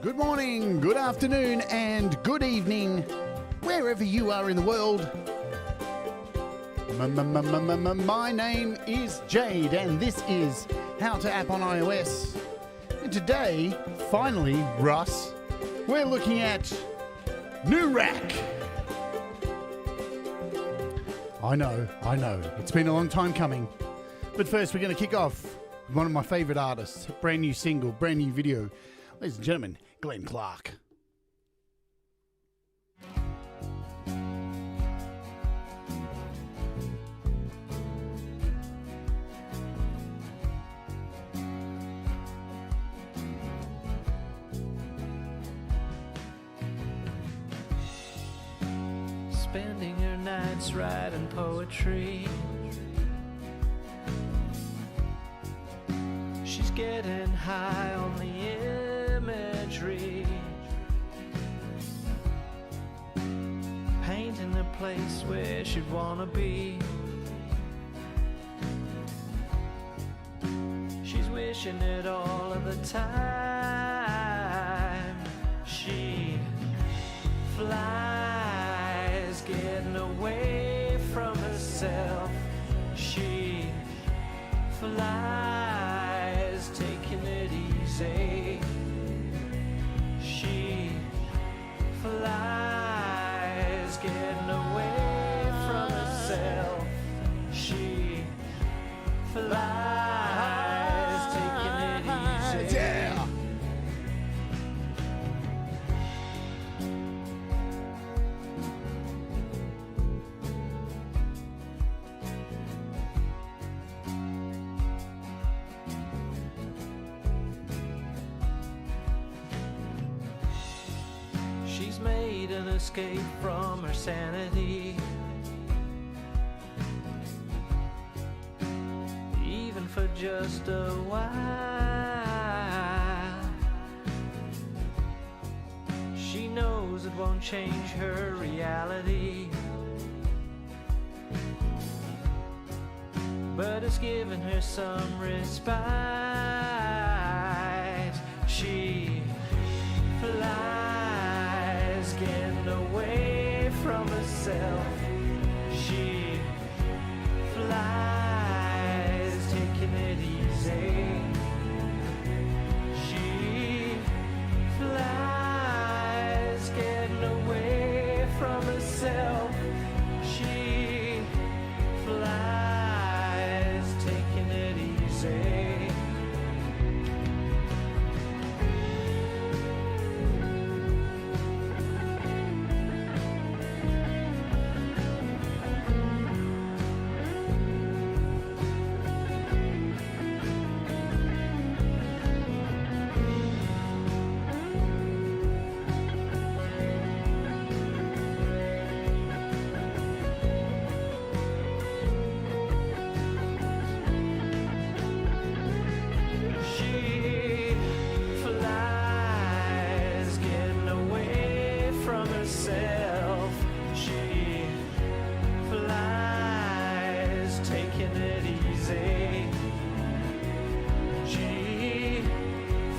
Good morning, good afternoon, and good evening, wherever you are in the world. My name is Jade, and this is How to App on iOS. And today, finally, Russ, we're looking at NuRack. I know, it's been a long time coming. But first, we're going to kick off with one of my favorite artists, brand new single, brand new video. Ladies and gentlemen, Glenn Clark. Spending her nights writing poetry. She's getting high on the imagery, painting the place where she'd wanna be. She's wishing it all of the time. She flies, getting away from herself. She flies, taking it easy. She flies, getting away from herself. She flies, taking it easy. Yeah. She's made an escape from her sanity, even for just a while. She knows it won't change her reality, but it's given her some respite. She flies, getting away from herself. She flies, taking it easy. She flies, getting away from herself. She flies, taking it easy. She flies, getting away from herself. She flies, taking it easy. She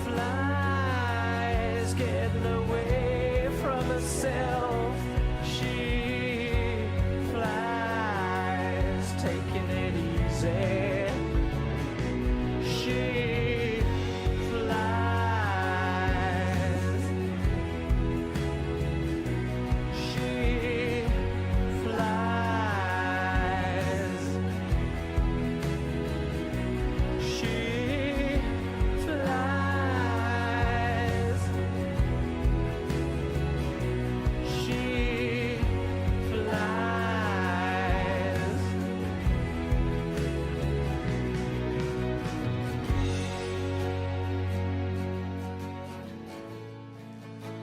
flies, getting away from herself. She flies, taking it easy. She flies. She flies. She flies. She flies.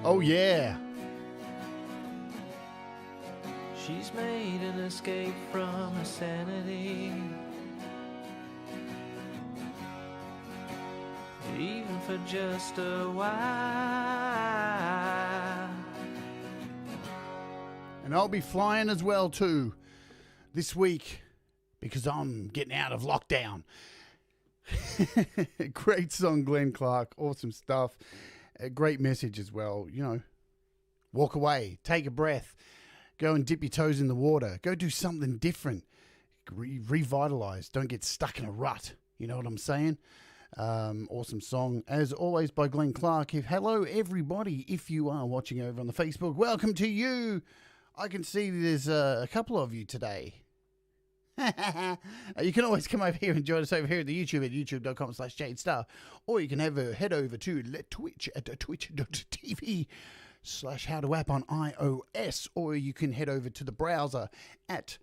Oh, yeah. She's made an escape from her sanity, even for just a while. And I'll be flying as well, too, this week, because I'm getting out of lockdown. Great song, Glenn Clark. Awesome stuff. A great message as well. You know, walk away, take a breath, go and dip your toes in the water, go do something different, revitalize, don't get stuck in a rut. You know what I'm saying? Awesome song, as always, by Glenn Clark. Hello, everybody. If you are watching over on the Facebook, welcome to you. I can see there's a couple of you today. You can always come over here and join us over here at the YouTube at youtube.com/Jade Starr, or you can head over to Twitch at twitch.tv/howtoapp on iOS, or you can head over to the browser at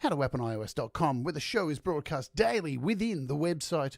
howtoapponIOS.com, where the show is broadcast daily within the website.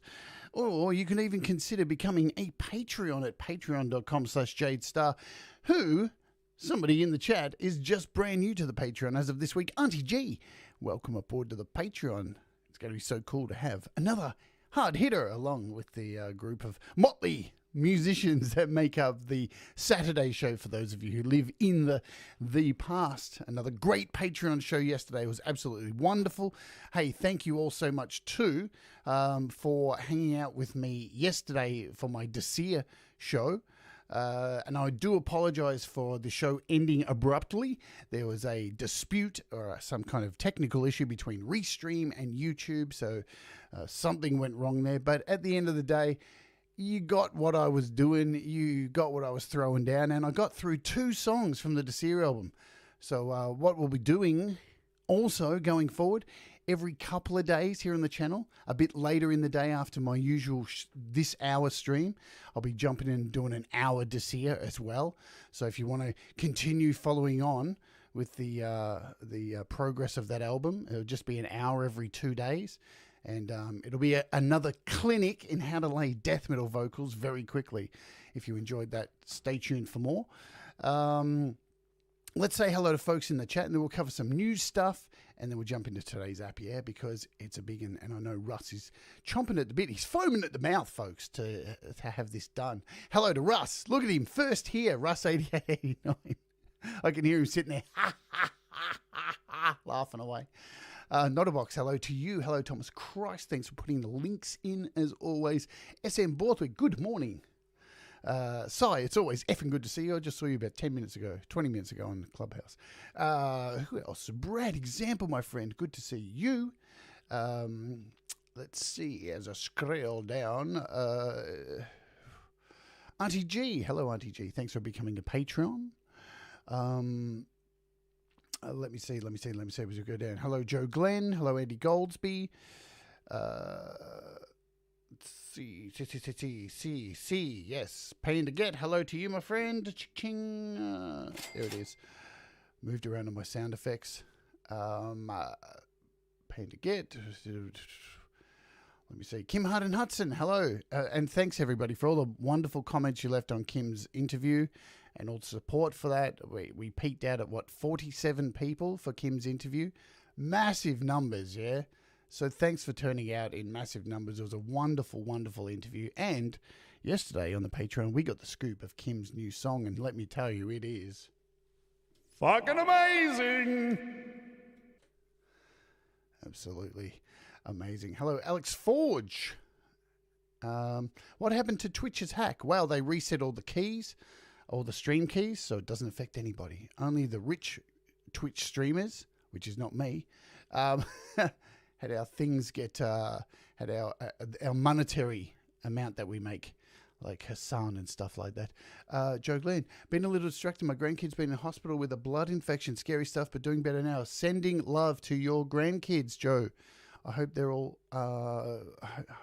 Or you can even consider becoming a Patreon at patreon.com/Jade Starr, who, somebody in the chat, is just brand new to the Patreon as of this week. Auntie G, welcome aboard to the Patreon. It's going to be so cool to have another hard hitter along with the group of motley musicians that make up the Saturday show for those of you who live in the past. Another great Patreon show yesterday was absolutely wonderful. Hey, thank you all so much too for hanging out with me yesterday for my Desir show. And I do apologize for the show ending abruptly. There was a dispute or some kind of technical issue between Restream and YouTube, so something went wrong there. But at the end of the day, you got what I was doing, you got what I was throwing down, and I got through 2 songs from the Desir album. So what we'll be doing also going forward, every couple of days here on the channel, a bit later in the day after my usual this hour stream, I'll be jumping in and doing an hour Desir as well. So if you want to continue following on with the progress of that album, it'll just be an hour every 2 days. And it'll be another clinic in how to lay death metal vocals very quickly. If you enjoyed that, stay tuned for more. Let's say hello to folks in the chat, and then we'll cover some news stuff, and then we'll jump into today's Appy Air because it's a big one, and I know Russ is chomping at the bit. He's foaming at the mouth, folks, to have this done. Hello to Russ. Look at him first here, Russ8889. I can hear him sitting there laughing away. Notabox, hello to you. Hello, Thomas Christ. Thanks for putting the links in, as always. SM Borthwick, good morning. Sai, it's always effing good to see you. I just saw you about 20 minutes ago on Clubhouse. Who else? Brad Example, my friend. Good to see you. Let's see, as I scroll down. Auntie G, hello, Auntie G. Thanks for becoming a Patreon. Let me see as we go down. Hello, Joe Glenn. Hello, Eddie Goldsby. Let's see. Yes. Pain to get. Hello to you, my friend. Ching. There it is. Moved around on my sound effects. Pain to get. Let me see. Kim Hardin Hudson. Hello. And thanks, everybody, for all the wonderful comments you left on Kim's interview and all the support for that. We peaked out at, 47 people for Kim's interview. Massive numbers, yeah? So thanks for turning out in massive numbers. It was a wonderful, wonderful interview. And yesterday on the Patreon, we got the scoop of Kim's new song. And let me tell you, it is fucking amazing. Absolutely amazing. Hello, Alex Forge. What happened to Twitch's hack? Well, they reset all the keys, all the stream keys, so it doesn't affect anybody. Only the rich Twitch streamers, which is not me, had our things get, had our monetary amount that we make, like Hassan and stuff like that. Joe Glenn, been a little distracted. My grandkid's been in hospital with a blood infection. Scary stuff, but doing better now. Sending love to your grandkids, Joe. I hope they're all, I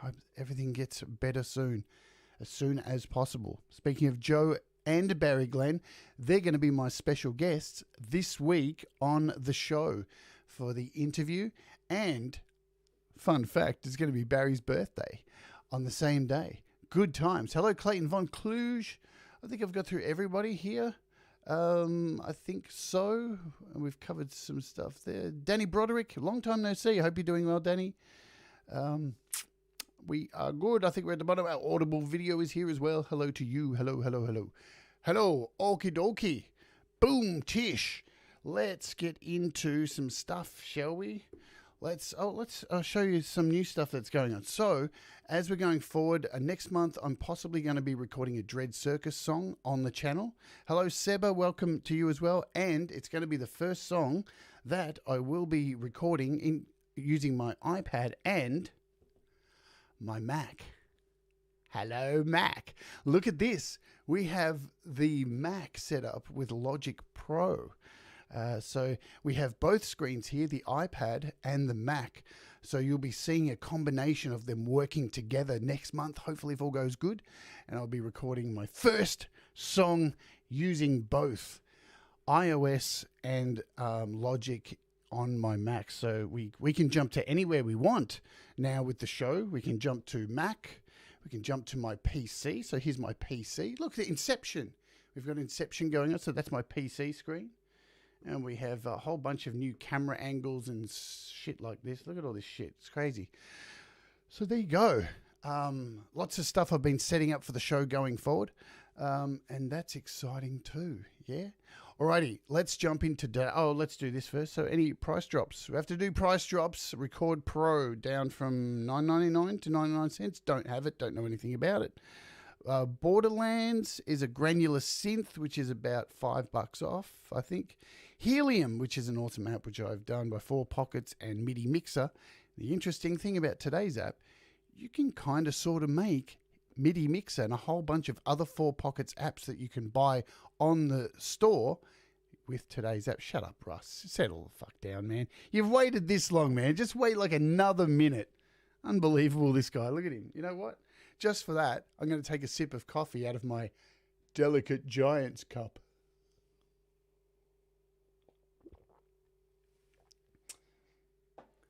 hope everything gets better soon, as soon as possible. Speaking of Joe and Barry Glenn, they're going to be my special guests this week on the show for the interview. And fun fact, it's going to be Barry's birthday on the same day. Good times. Hello, Clayton Von Kluge. I think I've got through everybody here. I think so. We've covered some stuff there. Danny Broderick, long time no see. I hope you're doing well, Danny. We are good. I think we're at the bottom. Our Audible video is here as well. Hello to you. Hello, hello, hello. Hello, okie dokie. Boom, Tish. Let's get into some stuff, shall we? let's show you some new stuff that's going on. So as we're going forward, next month I'm possibly going to be recording a Dread Circus song on the channel. Hello Seba, welcome to you as well. And it's going to be the first song that I will be recording in using my iPad and my Mac. Hello Mac. Look at this. We have the Mac set up with Logic Pro. So we have both screens here, the iPad and the Mac. So you'll be seeing a combination of them working together next month, hopefully if all goes good. And I'll be recording my first song using both iOS and Logic on my Mac. So we can jump to anywhere we want now with the show. We can jump to Mac. We can jump to my PC. So here's my PC. Look at Inception. We've got Inception going on. So that's my PC screen. And we have a whole bunch of new camera angles and shit like this. Look at all this shit. It's crazy. So there you go. Lots of stuff I've been setting up for the show going forward. And that's exciting too. Yeah. Alrighty, let's jump into let's do this first. So any price drops? We have to do price drops. Record Pro down from $9.99 to 99 cents. Don't have it. Don't know anything about it. Borderlands is a granular synth, which is about $5 off, I think. Helium, which is an awesome app, which I've done by 4 Pockets and MIDI Mixer. The interesting thing about today's app, you can kind of sort of make MIDI Mixer and a whole bunch of other 4 Pockets apps that you can buy on the store with today's app. Shut up, Russ. Settle the fuck down, man. You've waited this long, man. Just wait like another minute. Unbelievable, this guy. Look at him. You know what? Just for that, I'm going to take a sip of coffee out of my delicate Giant's cup.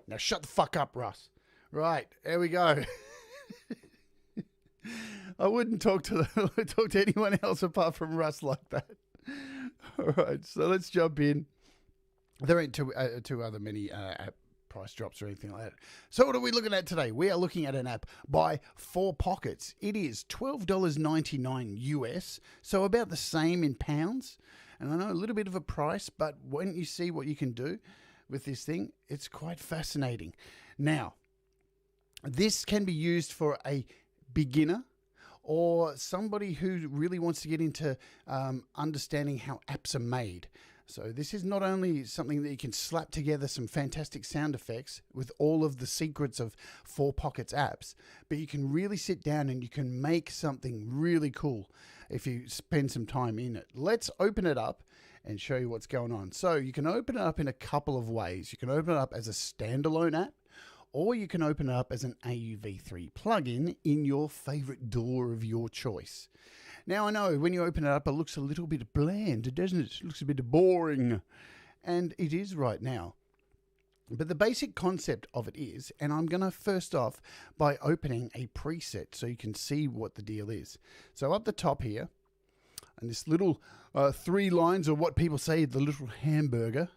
Now shut the fuck up, Russ. Right, there we go. I wouldn't talk to anyone else apart from Russ like that. All right, so let's jump in. There ain't too other many app price drops or anything like that. So what are we looking at today? We are looking at an app by 4 Pockets. It is $12.99 US, so about the same in pounds. And I know a little bit of a price, but when you see what you can do with this thing, it's quite fascinating. Now, this can be used for a beginner or somebody who really wants to get into understanding how apps are made. So this is not only something that you can slap together some fantastic sound effects with all of the secrets of 4 Pockets apps, but you can really sit down and you can make something really cool if you spend some time in it. Let's open it up and show you what's going on. So you can open it up in a couple of ways. You can open it up as a standalone app, or you can open it up as an AUV3 plugin in your favorite DAW of your choice. Now, I know when you open it up, it looks a little bit bland, doesn't it? It looks a bit boring. And it is right now. But the basic concept of it is, and I'm going to first off by opening a preset so you can see what the deal is. So up the top here, and this little 3 lines, or what people say, the little hamburger,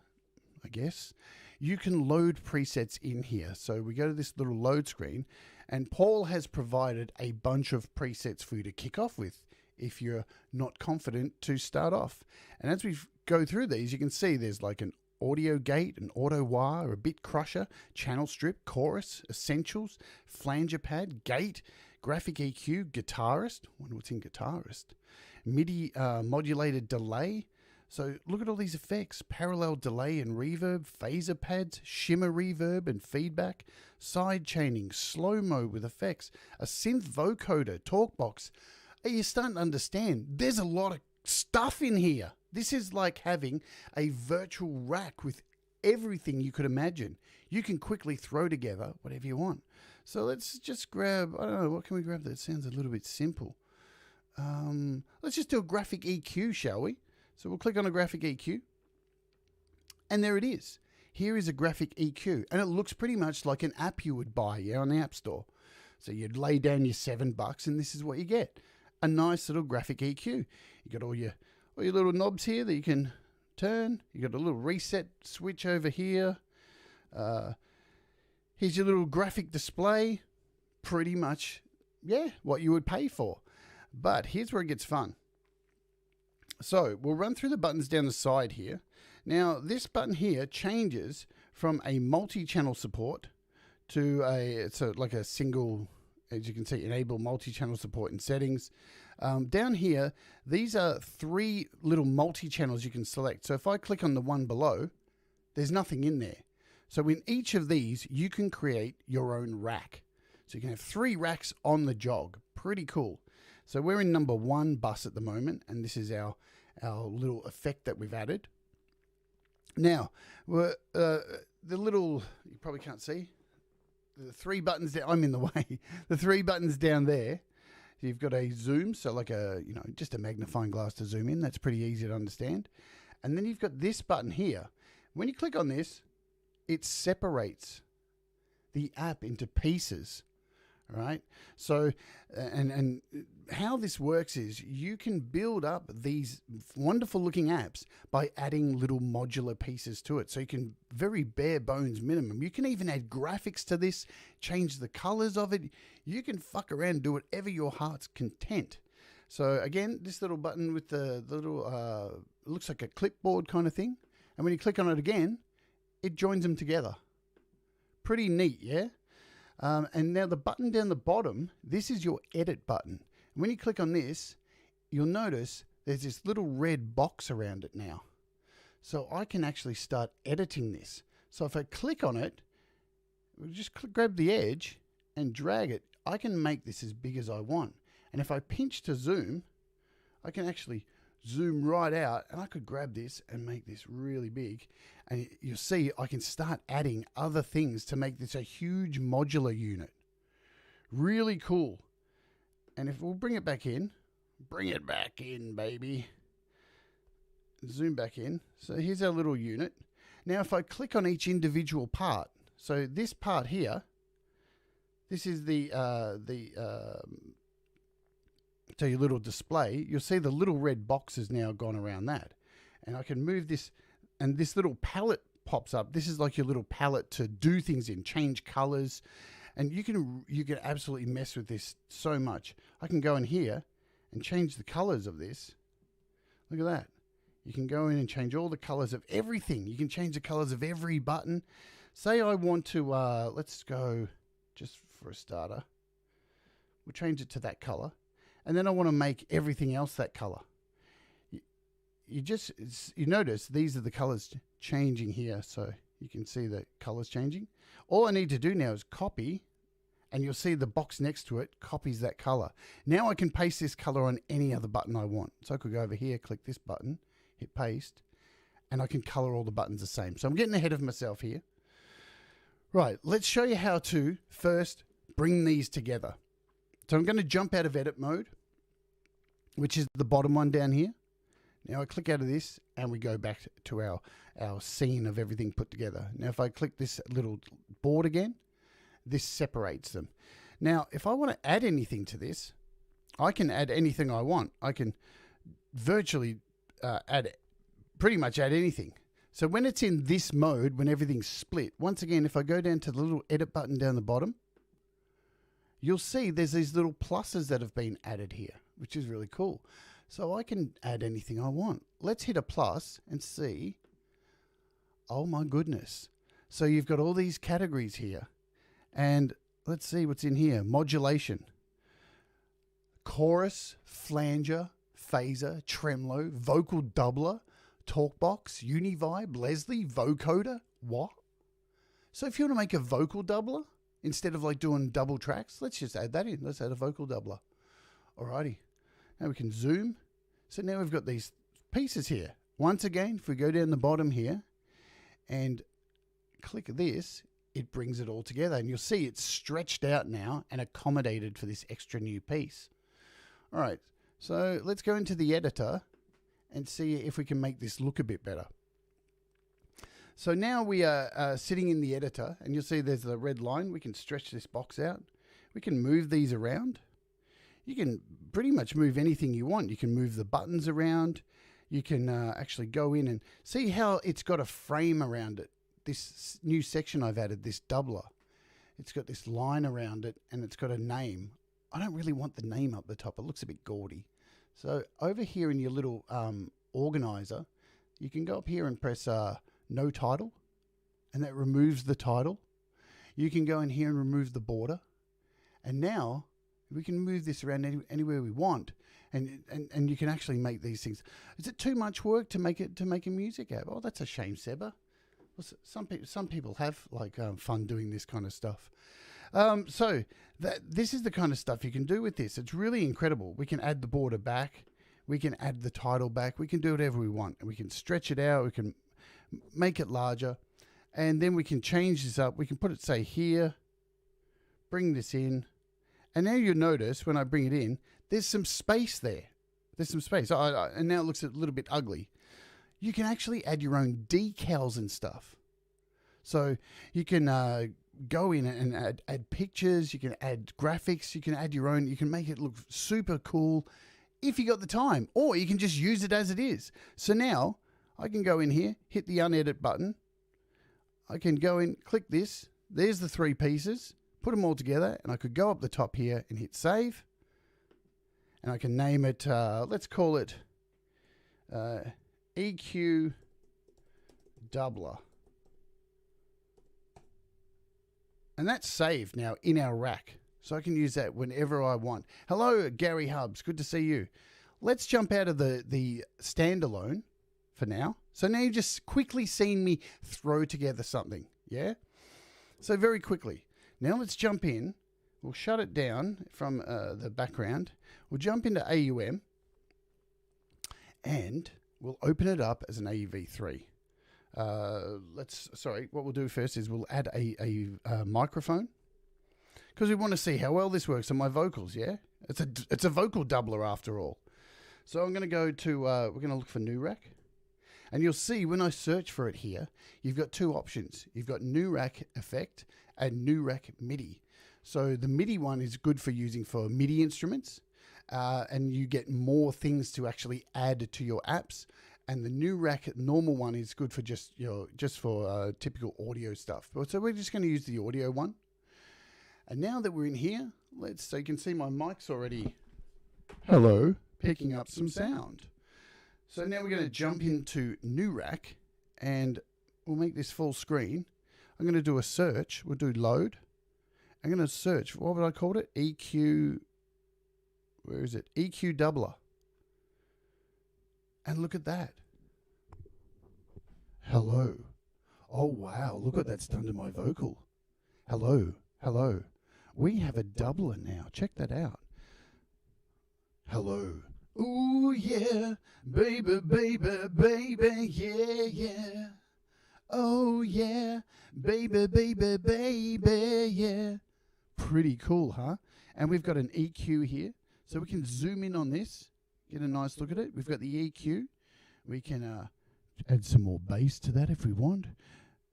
I guess, you can load presets in here. So we go to this little load screen, and Paul has provided a bunch of presets for you to kick off with if you're not confident to start off. And as we go through these, you can see there's like an audio gate, an auto wire, a bit crusher, channel strip, chorus, essentials, flanger pad, gate, graphic EQ, guitarist. I wonder what's in guitarist. MIDI modulated delay. So look at all these effects: parallel delay and reverb, phaser pads, shimmer reverb and feedback, side chaining, slow-mo with effects, a synth vocoder, talkbox. Are you starting to understand? There's a lot of stuff in here. This is like having a virtual rack with everything you could imagine. You can quickly throw together whatever you want. So let's just grab, I don't know, what can we grab that sounds a little bit simple? Let's just do a graphic EQ, shall we? So we'll click on a graphic EQ. And there it is. Here is a graphic EQ. And it looks pretty much like an app you would buy on the App Store. So you'd lay down your $7 and this is what you get. A nice little graphic EQ. You got all your little knobs here that you can turn. You got a little reset switch over here. Here's your little graphic display. Pretty much, yeah, what you would pay for. But here's where it gets fun. So we'll run through the buttons down the side here. Now this button here changes from a multi-channel support to like a single, as you can see, enable multi-channel support in settings. Down here, these are 3 little multi-channels you can select. So if I click on the one below, there's nothing in there. So in each of these, you can create your own rack. So you can have 3 racks on the jog. Pretty cool. So we're in number 1 bus at the moment, and this is our little effect that we've added. Now, the little, you probably can't see, the 3 buttons there, I'm in the way. The 3 buttons down there, you've got a zoom, so like just a magnifying glass to zoom in. That's pretty easy to understand. And then you've got this button here. When you click on this, it separates the app into pieces. Right? So, and how this works is you can build up these wonderful looking apps by adding little modular pieces to it. So you can very bare bones minimum. You can even add graphics to this, change the colors of it. You can fuck around, do whatever your heart's content. So again, this little button with the little, looks like a clipboard kind of thing. And when you click on it again, it joins them together. Pretty neat, yeah? And now the button down the bottom, this is your edit button. And when you click on this, you'll notice there's this little red box around it now. So I can actually start editing this. So if I click on it, just grab the edge and drag it. I can make this as big as I want. And if I pinch to zoom, I can actually zoom right out, and I could grab this and make this really big. And you'll see I can start adding other things to make this a huge modular unit. Really cool. And if we'll bring it back in, baby. Zoom back in. So here's our little unit. Now if I click on each individual part, so this part here, this is so your little display, you'll see the little red box has now gone around that. And I can move this, and this little palette pops up. This is like your little palette to do things in, change colors. And you can absolutely mess with this so much. I can go in here and change the colors of this. Look at that. You can go in and change all the colors of everything. You can change the colors of every button. Say I want to, let's go, just for a starter, we'll change it to that color. And then I want to make everything else that color. You notice these are the colors changing here. So you can see the colors changing. All I need to do now is copy, and you'll see the box next to it copies that color. Now I can paste this color on any other button I want. So I could go over here, click this button, hit paste, and I can color all the buttons the same. So I'm getting ahead of myself here. Right, let's show you how to first bring these together. So I'm going to jump out of edit mode, which is the bottom one down here. Now I click out of this and we go back to our scene of everything put together. Now if I click this little board again, this separates them. Now if I want to add anything to this, I can add anything I want. I can virtually pretty much add anything. So when it's in this mode, when everything's split, once again, if I go down to the little edit button down the bottom, you'll see there's these little pluses that have been added here, which is really cool. So I can add anything I want. Let's hit a plus and see. Oh my goodness. So you've got all these categories here. And let's see what's in here. Modulation. Chorus, flanger, phaser, tremolo, vocal doubler, talkbox, univibe, Leslie, vocoder. What? So if you want to make a vocal doubler, instead of like doing double tracks, let's just add that in. Let's add a vocal doubler. Alrighty. Now we can zoom. So now we've got these pieces here. Once again, if we go down the bottom here and click this, it brings it all together. And you'll see it's stretched out now and accommodated for this extra new piece. All right. So let's go into the editor and see if we can make this look a bit better. So now we are sitting in the editor, and you'll see there's the red line. We can stretch this box out. We can move these around. You can pretty much move anything you want. You can move the buttons around. You can actually go in and see how it's got a frame around it. This new section I've added, this doubler, it's got this line around it, and it's got a name. I don't really want the name up the top. It looks a bit gaudy. So over here in your little organizer, you can go up here and press no title, and that removes the title. You can go in here and remove the border. And now we can move this around anywhere we want. And you can actually make these things. Is it too much work to make a music app? Oh, that's a shame, Seba. Well, some people have fun doing this kind of stuff. So this is the kind of stuff you can do with this. It's really incredible. We can add the border back. We can add the title back. We can do whatever we want. We can stretch it out. We can make it larger. And then we can change this up. We can put it, say, here. Bring this in. And now you'll notice when I bring it in, there's some space there. There's some space. And now it looks a little bit ugly. You can actually add your own decals and stuff. So you can go in and add pictures. You can add graphics. You can add your own. You can make it look super cool if you got the time. Or you can just use it as it is. So now I can go in here, hit the unedit button. I can go in, click this. There's the 3 pieces. Put them all together. And I could go up the top here and hit save. And I can name it, let's call it EQ Doubler. And that's saved now in our rack. So I can use that whenever I want. Hello, Gary Hubbs. Good to see you. Let's jump out of the standalone for now. So now you've just quickly seen me throw together something. Yeah? So very quickly. Now let's jump in. We'll shut it down from the background. We'll jump into AUM. And we'll open it up as an AUV3. What we'll do first is we'll add a microphone, because we want to see how well this works on my vocals. Yeah, it's a vocal doubler after all. So I'm going to go to we're going to look for NuRack, and you'll see when I search for it here, you've got 2 options. You've got NuRack Effect and NuRack MIDI. So the MIDI one is good for using for MIDI instruments, and you get more things to actually add to your apps. And the NuRack normal one is good for just for typical audio stuff. So we're just going to use the audio one. And now that we're in here, so you can see my mic's already, hello, picking up some sound. So now we're going to jump into NuRack, and we'll make this full screen. I'm going to do a search. We'll do load. I'm going to search. What would I call it? EQ. Where is it? EQ Doubler. And look at that. Hello. Oh, wow. Look what that's done to my vocal. Hello. Hello. We have a doubler now. Check that out. Hello. Ooh, yeah. Baby, baby, baby. Yeah, yeah. Oh, yeah. Baby, baby, baby. Yeah. Pretty cool, huh? And we've got an EQ here. So we can zoom in on this. Get a nice look at it. We've got the EQ. We can add some more bass to that if we want.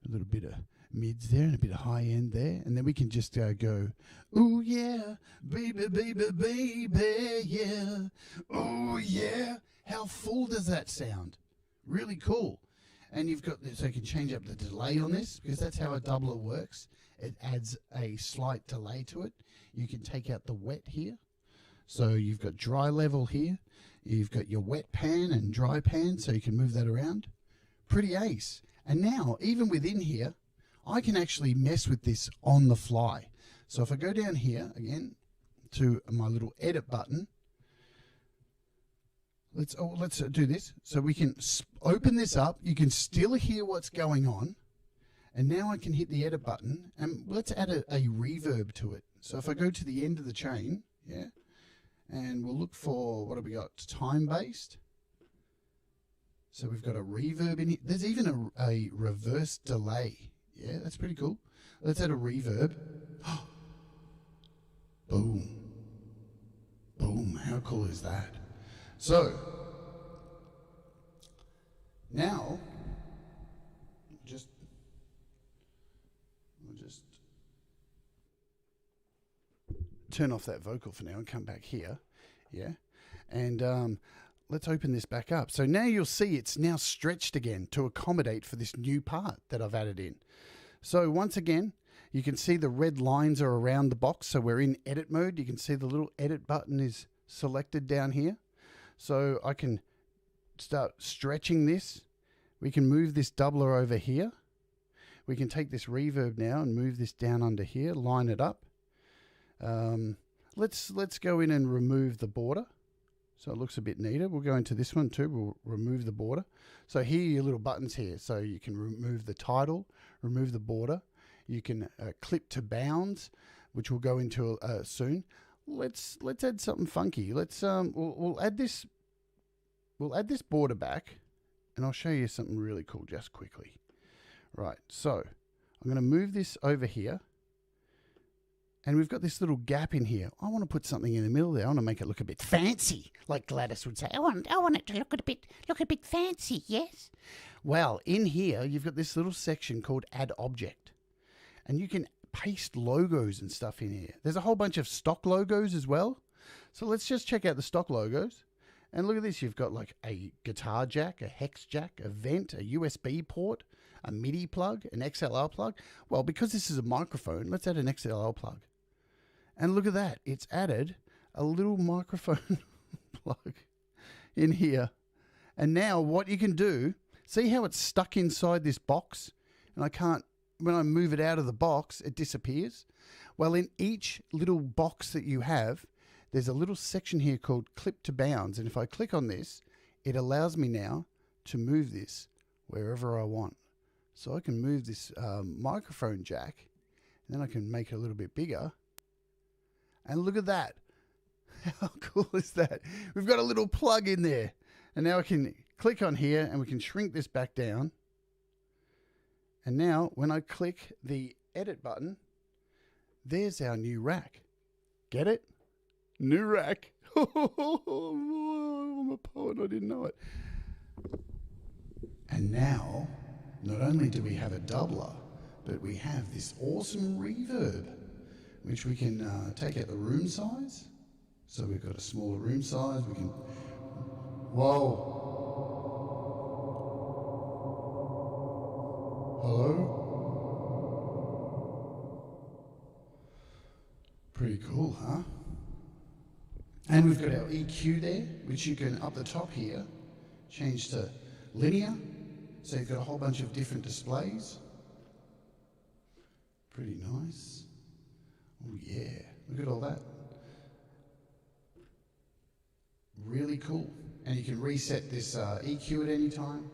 A little bit of mids there and a bit of high end there. And then we can just go, ooh, yeah, baby, baby, baby, yeah. Oh, yeah. How full does that sound? Really cool. And you've got this, so you can change up the delay on this, because that's how a doubler works. It adds a slight delay to it. You can take out the wet here. So you've got dry level here. You've got your wet pan and dry pan, so you can move that around. Pretty ace. And now, even within here, I can actually mess with this on the fly. So if I go down here, again, to my little edit button, let's do this. So we can open this up. You can still hear what's going on. And now I can hit the edit button, and let's add a reverb to it. So if I go to the end of the chain, yeah, and we'll look for, what have we got? Time-based. So we've got a reverb in here. There's even a reverse delay. Yeah, that's pretty cool. Let's add a reverb. Boom. Boom. How cool is that? So, now, we'll just turn off that vocal for now and come back here. Yeah. And let's open this back up. So now you'll see it's now stretched again to accommodate for this new part that I've added in. So once again, you can see the red lines are around the box. So we're in edit mode. You can see the little edit button is selected down here. So I can start stretching this. We can move this doubler over here. we can take this reverb now and move this down under here, line it up. Let's go in and remove the border. So it looks a bit neater. We'll go into this one too. We'll remove the border. So here are your little buttons here. So you can remove the title, remove the border. You can clip to bounds, which we'll go into soon. Let's add something funky. We'll add this border back, and I'll show you something really cool just quickly. Right. So I'm going to move this over here. And we've got this little gap in here. I want to put something in the middle there. I want to make it look a bit fancy, like Gladys would say. I want it to look a bit fancy, yes? Well, in here, you've got this little section called Add Object. And you can paste logos and stuff in here. There's a whole bunch of stock logos as well. So let's just check out the stock logos. And look at this. You've got like a guitar jack, a hex jack, a vent, a USB port, a MIDI plug, an XLR plug. Well, because this is a microphone, let's add an XLR plug. And look at that. It's added a little microphone plug in here. And now what you can do, see how it's stuck inside this box? And I can't, when I move it out of the box, it disappears. Well, in each little box that you have, there's a little section here called Clip to Bounds. And if I click on this, it allows me now to move this wherever I want. So I can move this microphone jack, and then I can make it a little bit bigger. And look at that. How cool is that? We've got a little plug in there. And now I can click on here and we can shrink this back down. And now when I click the edit button, there's our new rack. Get it? NuRack. I'm a poet, I didn't know it. And now, not only do we have a doubler, but we have this awesome reverb, which we can take out the room size. So we've got a smaller room size. We can, whoa. Hello? Pretty cool, huh? And we've got our EQ there, which you can, up the top here, change to linear. So you've got a whole bunch of different displays. Pretty nice. Oh yeah, look at all that. Really cool. And you can reset this EQ at any time.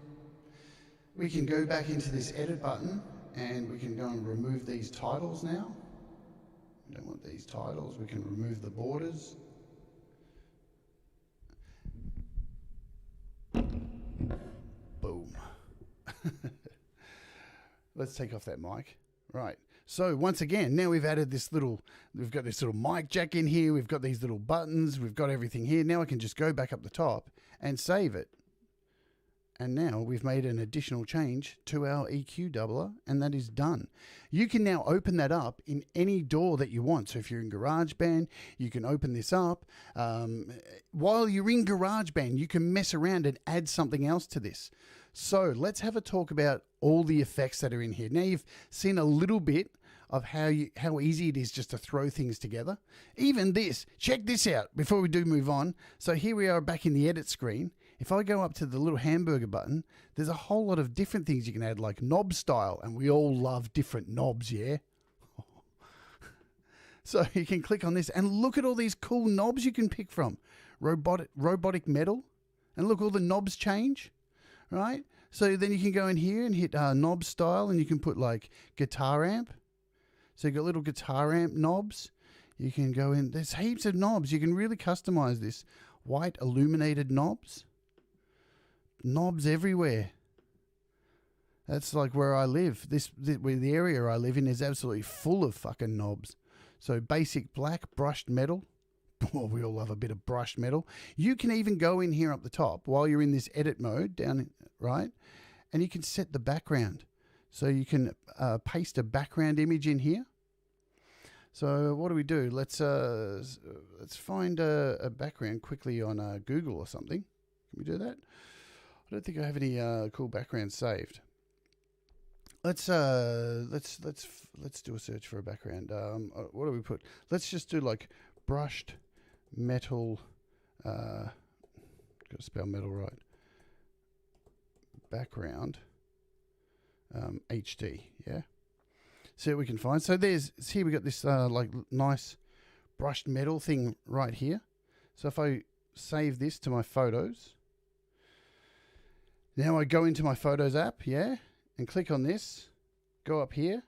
We can go back into this edit button and we can go and remove these titles now. We don't want these titles. We can remove the borders. Boom. Let's take off that mic. Right. So once again, now we've added this little, we've got this little mic jack in here. We've got these little buttons. We've got everything here. Now I can just go back up the top and save it. And now we've made an additional change to our EQ doubler, and that is done. You can now open that up in any DAW that you want. So if you're in GarageBand, you can open this up. While you're in GarageBand, you can mess around and add something else to this. So let's have a talk about all the effects that are in here. Now you've seen a little bit of how easy it is just to throw things together. Even this, check this out before we do move on. So here we are back in the edit screen. If I go up to the little hamburger button, there's a whole lot of different things you can add, like knob style, and we all love different knobs, yeah? So you can click on this and look at all these cool knobs you can pick from. Robotic metal, and look, all the knobs change, right? So then you can go in here and hit knob style, and you can put like guitar amp. So you've got little guitar amp knobs. You can go in, there's heaps of knobs. You can really customize this. White illuminated knobs. Knobs everywhere. That's like where I live. The area I live in is absolutely full of fucking knobs. So basic black brushed metal. Oh, we all love a bit of brushed metal. You can even go in here up the top while you're in this edit mode down, right? And you can set the background. So you can paste a background image in here. So what do we do? Let's find a background quickly on Google or something. Can we do that? I don't think I have any cool backgrounds saved. Let's do a search for a background. What do we put? Let's just do like brushed metal. Got to spell metal right. Background. HD, yeah. See what we can find. So here we got this like nice brushed metal thing right here. So if I save this to my photos, now I go into my Photos app, yeah, and click on this, go up here,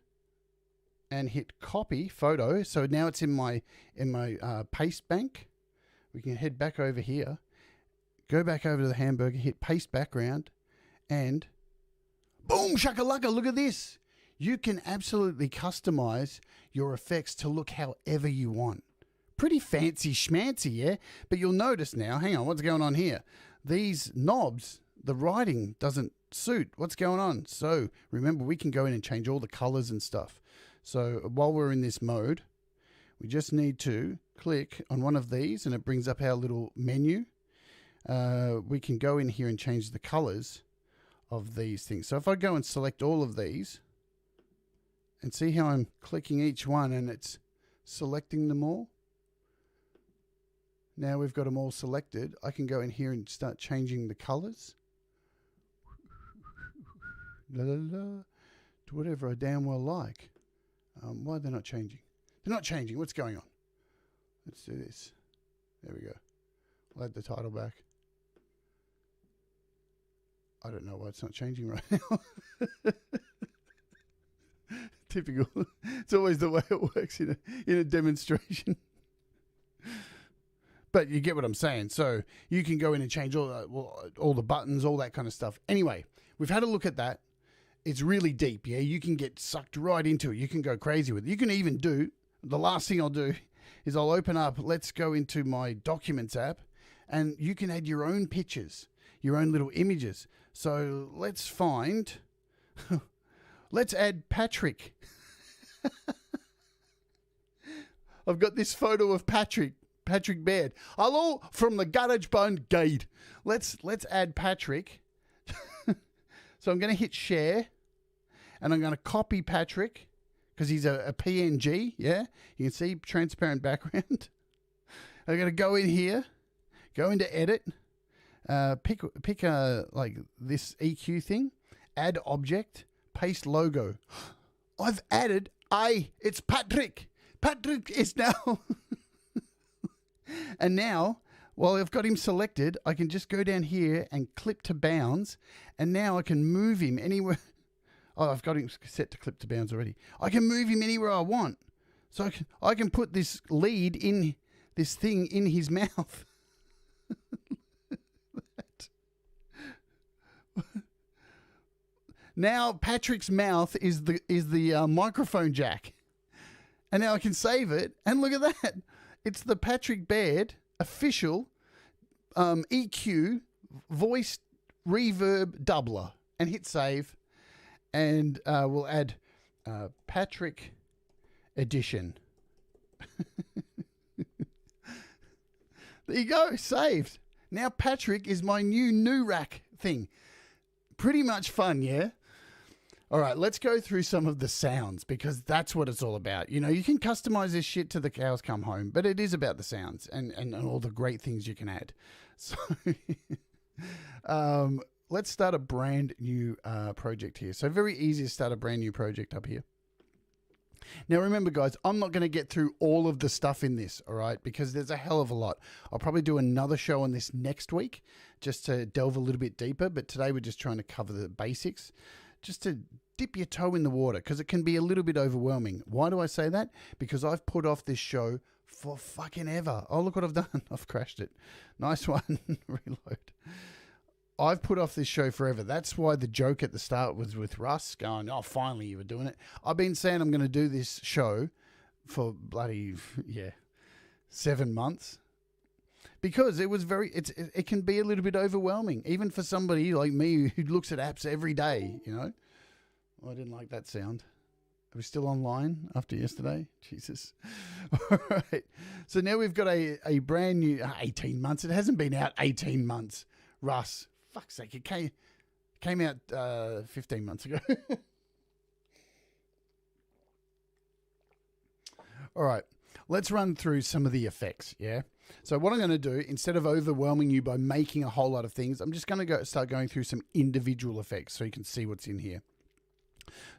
and hit Copy Photo. So now it's in my paste bank. We can head back over here, go back over to the hamburger, hit Paste Background, and boom, shakalaka, look at this. You can absolutely customize your effects to look however you want. Pretty fancy schmancy, yeah? But you'll notice now, hang on, what's going on here? These knobs, the writing doesn't suit. What's going on? So remember, we can go in and change all the colors and stuff. So while we're in this mode, we just need to click on one of these and it brings up our little menu. We can go in here and change the colors of these things. So if I go and select all of these and see how I'm clicking each one and it's selecting them all. Now we've got them all selected. I can go in here and start changing the colors. La, la, la, to whatever I damn well like. Why are they not changing? They're not changing. What's going on? Let's do this. There we go. I'll add the title back. I don't know why it's not changing right now. Typical. It's always the way it works in a demonstration. But you get what I'm saying. So you can go in and change all the buttons, all that kind of stuff. Anyway, we've had a look at that. It's really deep, yeah? You can get sucked right into it. You can go crazy with it. You can even do, the last thing I'll do is I'll open up, let's go into my Documents app, and you can add your own pictures, your own little images. So let's find, let's add Patrick. I've got this photo of Patrick Baird. Hello from the garage band Jade. Let's add Patrick. So I'm going to hit share and I'm going to copy Patrick because he's a PNG. Yeah, you can see transparent background. I'm going to go in here, go into edit, pick like this EQ thing, add object, paste logo. I've added it's Patrick. Patrick is now. And now, while I've got him selected, I can just go down here and clip to bounds. And now I can move him anywhere. Oh, I've got him set to clip to bounds already. I can move him anywhere I want. So I can put this lead in this thing in his mouth. Now Patrick's mouth is the microphone jack. And now I can save it. And look at that. It's the Patrick Baird official EQ voice reverb doubler. And hit save. And we'll add Patrick edition. There you go. Saved. Now Patrick is my new NuRack thing. Pretty much fun, yeah? All right, let's go through some of the sounds because that's what it's all about. You know, you can customize this shit till the cows come home, but it is about the sounds and all the great things you can add. So let's start a brand new project here. So very easy to start a brand new project up here. Now, remember, guys, I'm not going to get through all of the stuff in this, all right, because there's a hell of a lot. I'll probably do another show on this next week just to delve a little bit deeper, but today we're just trying to cover the basics, just to dip your toe in the water, because it can be a little bit overwhelming. Why do I say that? Because I've put off this show for fucking ever. Oh, look what I've done. I've crashed it. Nice one. Reload. I've put off this show forever. That's why the joke at the start was with Russ going, oh, finally you were doing it. I've been saying I'm going to do this show for bloody, 7 months. Because it was it can be a little bit overwhelming, even for somebody like me who looks at apps every day, you know. Oh, I didn't like that sound. Are we still online after yesterday? Jesus. All right. So now we've got a brand new 18 months. It hasn't been out 18 months. Russ. Fuck's sake, it came out 15 months ago. All right, let's run through some of the effects, yeah? So what I'm going to do, instead of overwhelming you by making a whole lot of things, I'm just going to start going through some individual effects so you can see what's in here.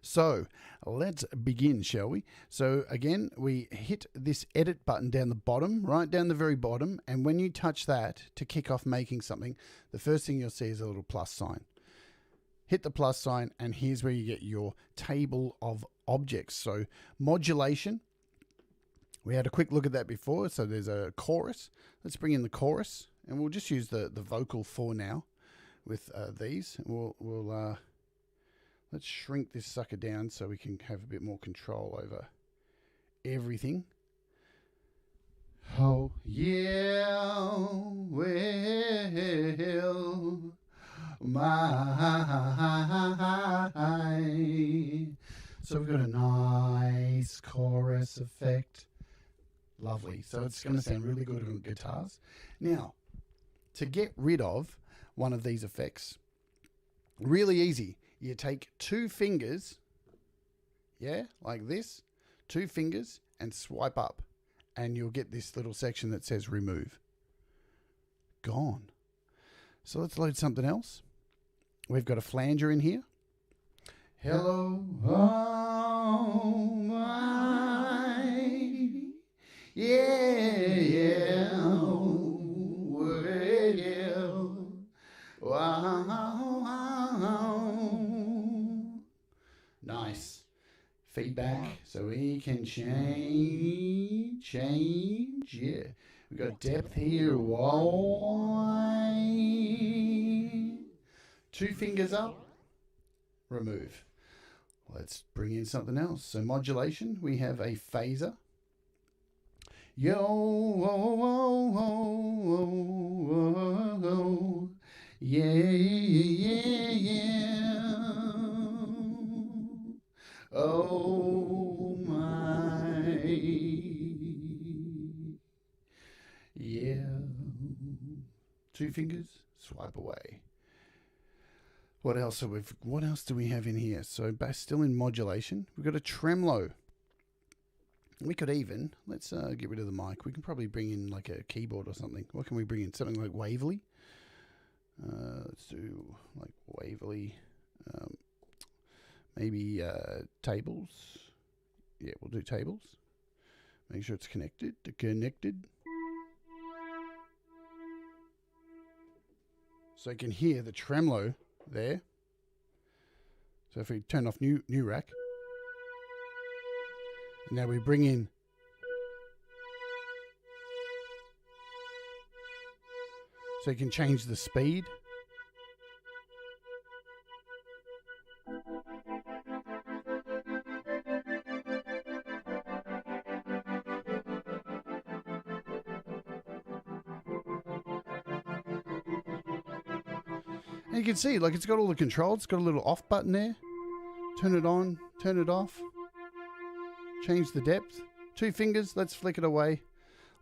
So let's begin, shall we? So again, we hit this edit button down the bottom, right down the very bottom. And when you touch that to kick off making something, the first thing you'll see is a little plus sign. Hit the plus sign, and here's where you get your table of objects. So modulation, we had a quick look at that before. So there's a chorus. Let's bring in the chorus, and we'll just use the vocal for now with these. Let's shrink this sucker down so we can have a bit more control over everything. Oh yeah, well, my. So we've got a nice chorus effect. Lovely. So it's going to sound really good on guitars. Now, to get rid of one of these effects, really easy. You take 2 fingers, yeah, like this, 2 fingers, and swipe up, and you'll get this little section that says remove. Gone. So let's load something else. We've got a flanger in here. Hello, oh my, yeah, well, wow. Nice. Feedback, so we can change, yeah. We've got depth here, why. 2 fingers up, remove. Let's bring in something else. So modulation, we have a phaser. Yo, oh, oh, oh, oh, oh, yeah, yeah. Oh my, yeah. 2 fingers, swipe away. What else do we have in here? So still in modulation, we've got a tremolo. We could even, let's get rid of the mic. We can probably bring in like a keyboard or something. What can we bring in? Something like Waverly. Let's do like Waverly. Maybe tables. Yeah, we'll do tables. Make sure it's connected. So you can hear the tremolo there. So if we turn off NuRack, and now we bring in, so you can change the speed. And you can see, like, it's got all the controls. It's got a little off button there. Turn it on, turn it off. Change the depth. 2 fingers, let's flick it away.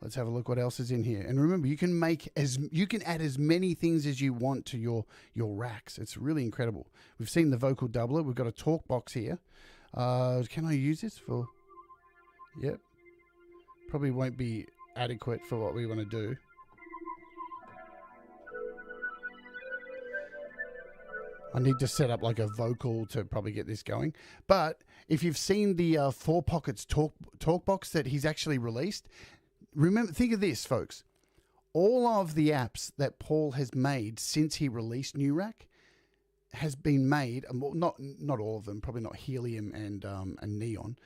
Let's have a look what else is in here. And remember, you can add as many things as you want to your racks. It's really incredible. We've seen the vocal doubler. We've got a talk box here. Can I use this for? Yep. Probably won't be adequate for what we want to do. I need to set up like a vocal to probably get this going. But if you've seen the 4 Pockets talk box that he's actually released, think of this, folks. All of the apps that Paul has made since he released NuRack has been made. Not all of them, probably not Helium and Neon,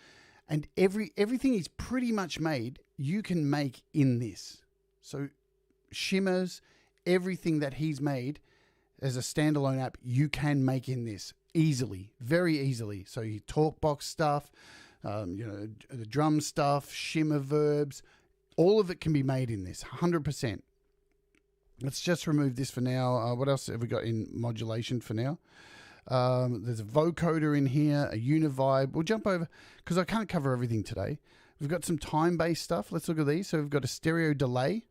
and everything he's pretty much made, you can make in this. So shimmers, everything that he's made as a standalone app, you can make in this easily, very easily. So you talkbox stuff, the drum stuff, shimmer verbs, all of it can be made in this, 100%. Let's just remove this for now. What else have we got in modulation for now? There's a vocoder in here, a univibe. We'll jump over, because I can't cover everything today. We've got some time-based stuff. Let's look at these. So we've got a stereo delay.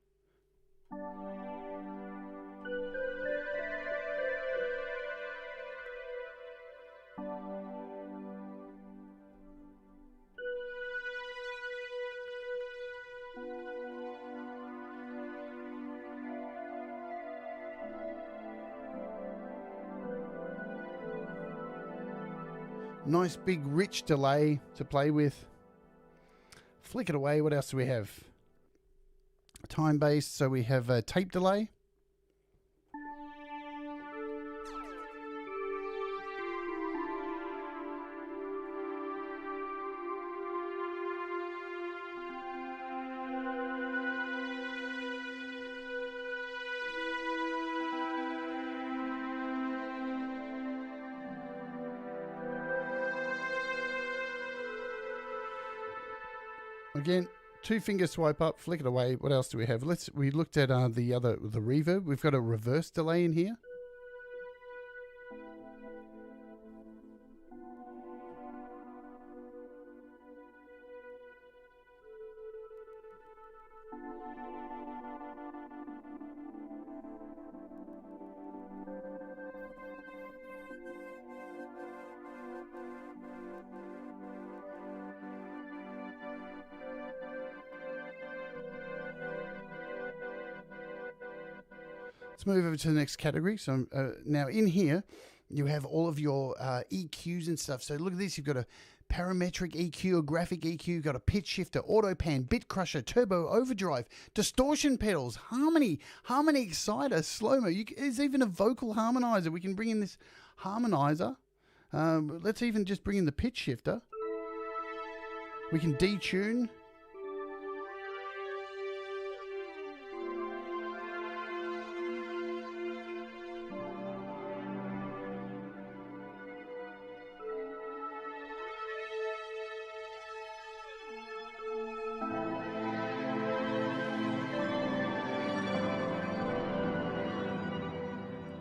Nice big rich delay to play with. Flick it away. What else do we have? Time based, so we have a tape delay. Again, 2-finger swipe up, flick it away. What else do we have? We looked at the reverb. We've got a reverse delay in here. Let's move over to the next category. So now in here, you have all of your EQs and stuff. So look at this. You've got a parametric EQ, a graphic EQ, you've got a pitch shifter, auto pan, bit crusher, turbo overdrive, distortion pedals, harmony exciter, slow-mo. There's even a vocal harmonizer. We can bring in this harmonizer. Let's even just bring in the pitch shifter. We can detune.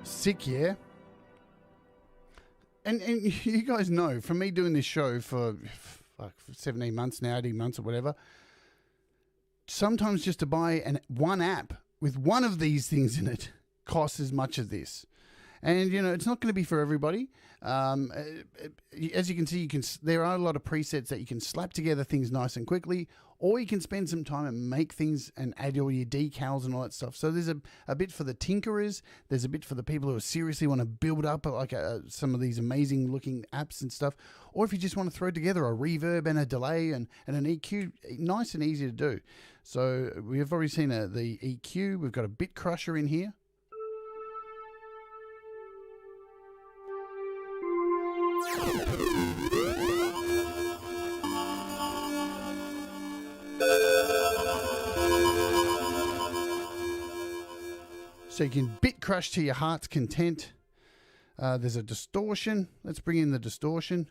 Sick, yeah? And you guys know, from me doing this show for 17 months now, 18 months or whatever, sometimes just to buy one app with one of these things in it costs as much as this. And, you know, it's not going to be for everybody. As you can see, there are a lot of presets that you can slap together things nice and quickly, or you can spend some time and make things and add all your decals and all that stuff. So there's a bit for the tinkerers. There's a bit for the people who seriously want to build up like some of these amazing looking apps and stuff. Or if you just want to throw together a reverb and a delay and an EQ, nice and easy to do. So we've already seen the EQ. We've got a bit crusher in here. So you can bit crush to your heart's content. There's a distortion. Let's bring in the distortion.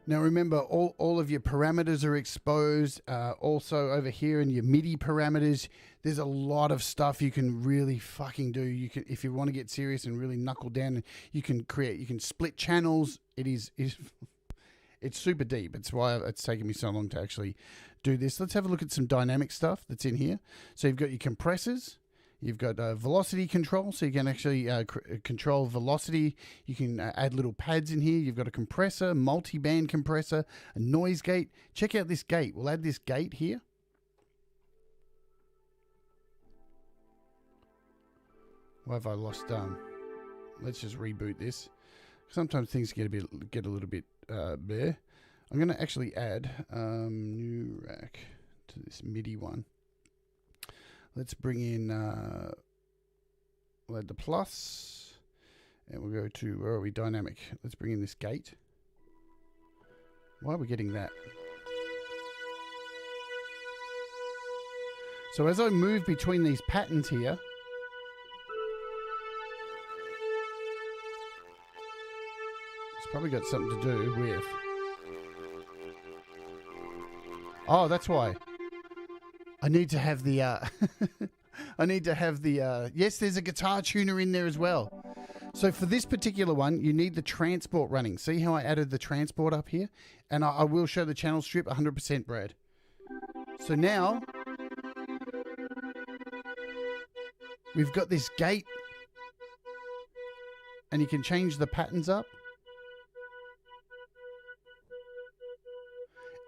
Now remember, all of your parameters are exposed. Also over here in your MIDI parameters, there's a lot of stuff you can really fucking do. You can, if you want to get serious and really knuckle down, you can split channels. It's super deep. It's why it's taken me so long to actually do this. Let's have a look at some dynamic stuff that's in here. So you've got your compressors. You've got velocity control, so you can actually control velocity. You can add little pads in here. You've got a compressor, multi-band compressor, a noise gate. Check out this gate. We'll add this gate here. Why have I lost? Let's just reboot this. Sometimes things get a little bit bare. I'm going to actually add NuRack to this MIDI one. Let's bring in, we'll add the plus, and we'll go to, where are we, dynamic. Let's bring in this gate. Why are we getting that? So as I move between these patterns here, it's probably got something to do with, oh, that's why. I need to have the, yes, there's a guitar tuner in there as well. So for this particular one, you need the transport running. See how I added the transport up here? And I will show the channel strip 100%, Brad. So now, we've got this gate, and you can change the patterns up.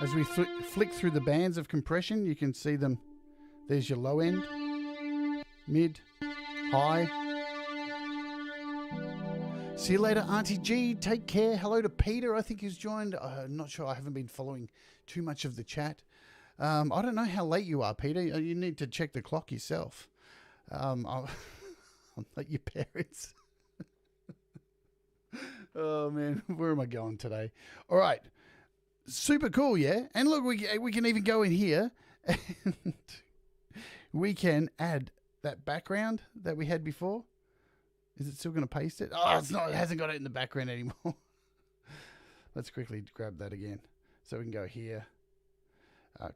As we flick through the bands of compression, you can see them. There's your low end, mid, high. See you later, Auntie G. Take care. Hello to Peter, I think, who's joined. I'm not sure. I haven't been following too much of the chat. I don't know how late you are, Peter. You need to check the clock yourself. I'm like your parents. Oh, man. Where am I going today? All right. Super cool, yeah? And look, we can even go in here and we can add that background that we had before. Is it still going to paste it? Oh, it's not. It hasn't got it in the background anymore. Let's quickly grab that again. So we can go here.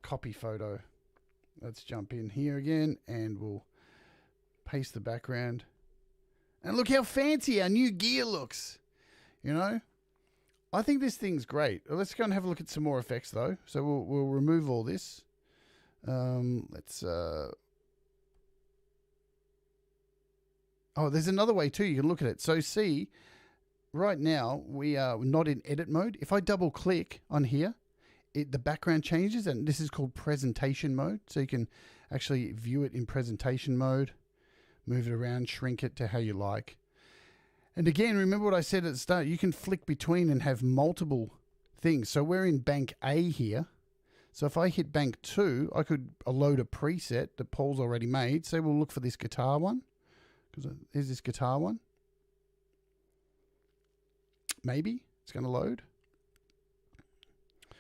Copy photo. Let's jump in here again and we'll paste the background. And look how fancy our new gear looks. You know? I think this thing's great. Let's go and have a look at some more effects though. So we'll remove all this. Oh, there's another way too. You can look at it. So see, right now we are not in edit mode. If I double click on here, the background changes, and this is called presentation mode. So you can actually view it in presentation mode, move it around, shrink it to how you like. And again, remember what I said at the start, you can flick between and have multiple things. So we're in bank A here. So if I hit bank 2, I could load a preset that Paul's already made. So we'll look for this guitar one. Because there's this guitar one. Maybe it's going to load.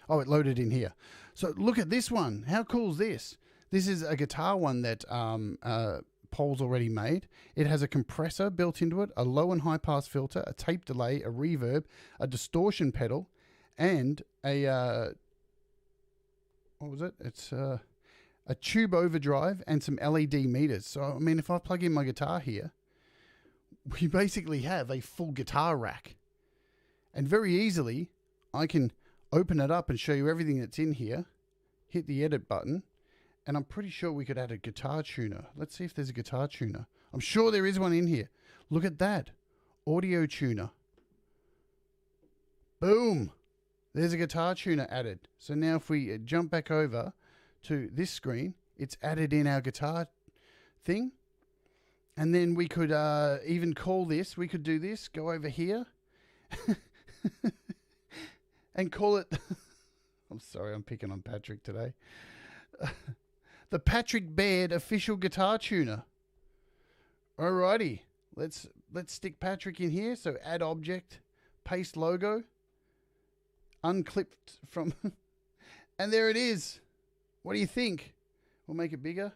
Oh, it loaded in here. So look at this one. How cool is this? This is a guitar one that Paul's already made. It has a compressor built into it, a low and high pass filter, a tape delay, a reverb, a distortion pedal, and a what was it? It's a tube overdrive and some LED meters. So I mean, if I plug in my guitar here, we basically have a full guitar rack. And very easily, I can open it up and show you everything that's in here. Hit the edit button. And I'm pretty sure we could add a guitar tuner. Let's see if there's a guitar tuner. I'm sure there is one in here. Look at that. Audio tuner. Boom. There's a guitar tuner added. So now if we jump back over to this screen, it's added in our guitar thing. And then we could even call this. We could do this. Go over here. And call it... I'm sorry, I'm picking on Patrick today. The Patrick Baird official guitar tuner. Alrighty, let's stick Patrick in here. So add object, paste logo, unclipped from, and there it is. What do you think? We'll make it bigger.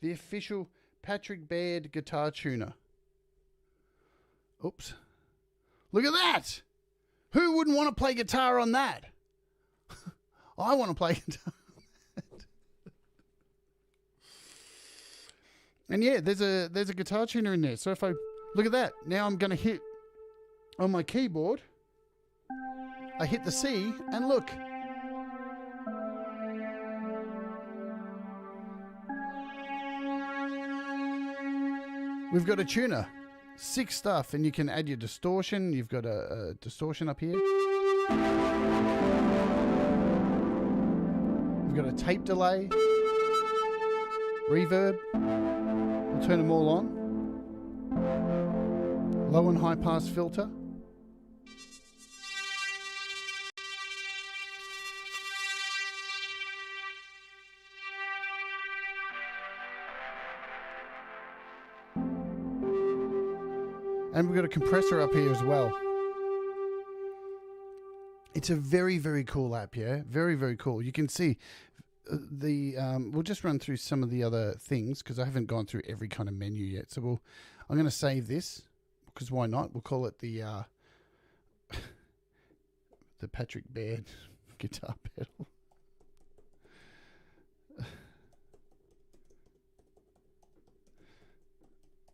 The official Patrick Baird guitar tuner. Oops. Look at that. Who wouldn't want to play guitar on that? I want to play guitar. And yeah, there's a guitar tuner in there. So if I look at that, now I'm going to hit on my keyboard. I hit the C and look. We've got a tuner. 6 stuff, and you can add your distortion. You've got a distortion up here. We've got a tape delay. Reverb. We'll turn them all on. Low and high pass filter. And we've got a compressor up here as well. It's a very, very cool app, yeah? Very, very cool. You can see we'll just run through some of the other things because I haven't gone through every kind of menu yet. So I'm going to save this because why not? We'll call it the Patrick Baird guitar pedal.